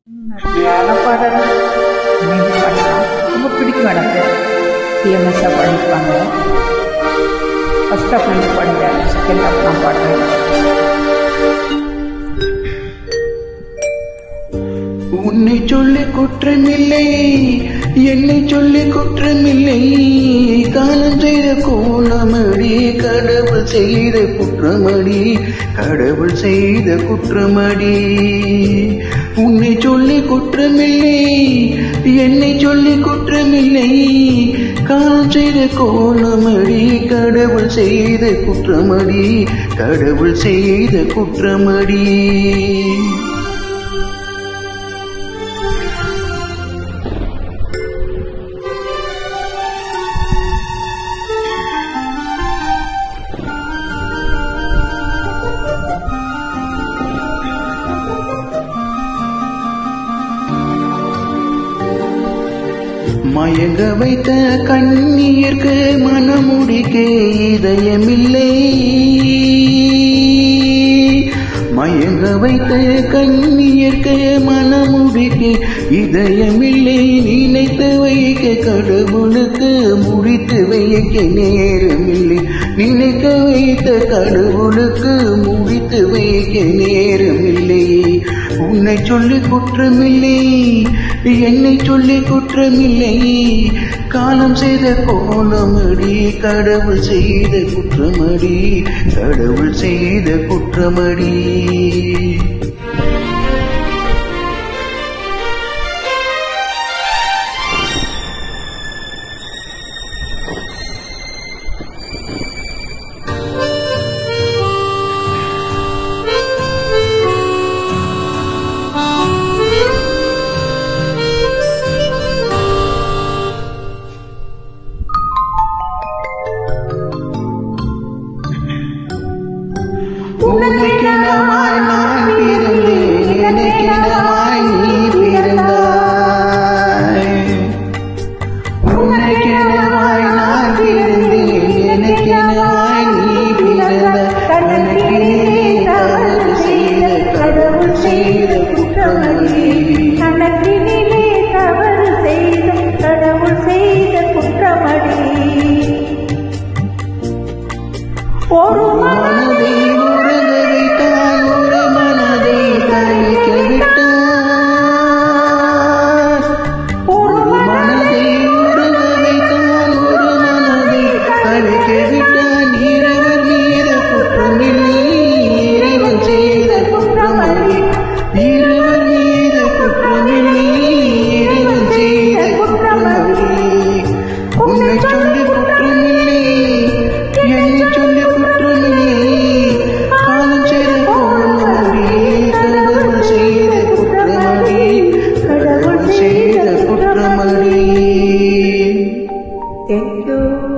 நிறையான பாடல் நீங்க பாடலாம். ரொம்ப பிடிக்கும் எனக்கு. டிஎம்எஸ்ஸாக பாடியிருப்பாங்க. ஃபர்ஸ்ட் ஆஃப் நீங்கள் பாடுங்க, செகண்ட் ஆஃப் நான் பாடுறேன். உன்னை சொல்லி குற்றமில்லை, என்னை சொல்லி குற்றமில்லை, காலம் செய்த கோலமடி, கடவுள் செய்த குற்றமடி, கடவுள் செய்த குற்றமடி. உன்னை சொல்லி குற்றமில்லை, என்னை சொல்லி குற்றமில்லை, காலம் செய்த கோலமடி, கடவுள் செய்த குற்றமடி, கடவுள் செய்த குற்றமடி. மயங்க வைத்த கண்ணீர்க்கு மனமுடிக்க இதயமில்லை, மயங்க வைத்த கண்ணீர்க்கு மனமுடிக்க இதயமில்லை, நினைத்து வைக்க கடவுளுக்கு முடித்து வைக்க நேரமில்லை, நினைக்க வைத்த கடவுளுக்கு முடித்து வைக்க நேரமில்லை. உன்னை சொல்லி குற்றமில்லை, என்னை சொல்லி குற்றமில்லை, காலம் செய்த கோலமடி, கடவுள் செய்த குற்றமடி, கடவுள் செய்த குற்றமடி. உனக்கெனவாய் நான் பிறந்தேன், எனக்கெனவாய் நீ பிறந்தாய். உனக்கெனவாய் நான் பிறந்தேன், எனக்கெனவாய் நீ பிறந்தாய். கணக்கிலே தவறு செய்த கடவுள் செய்த குற்றமடி, கணக்கிலே தவறு செய்த கடவுள் செய்த குற்றமடி. ஒரு மனதை உருக வைத்தான், ஒரு மனதை கழிக்க விட்டான். ஒரு மனதை உருக வைத்தான், ஒரு மனதை கழிக்க விட்டான். இருவர் மீத குற்றமில்லை, இறைவன் செய்த குற்றமடி, இருவர் மீத குற்றமில்லை, இறைவன் செய்த குற்றமடி. உன்னை சொல்லி குற்றமில்லை, என்னை சொல்லி குற்றமில்லை, காலம் செய்த கோலமடி, கடவுள் செய்த குற்றமடி, கடவுள் செய்த குற்றமடி. Thank you.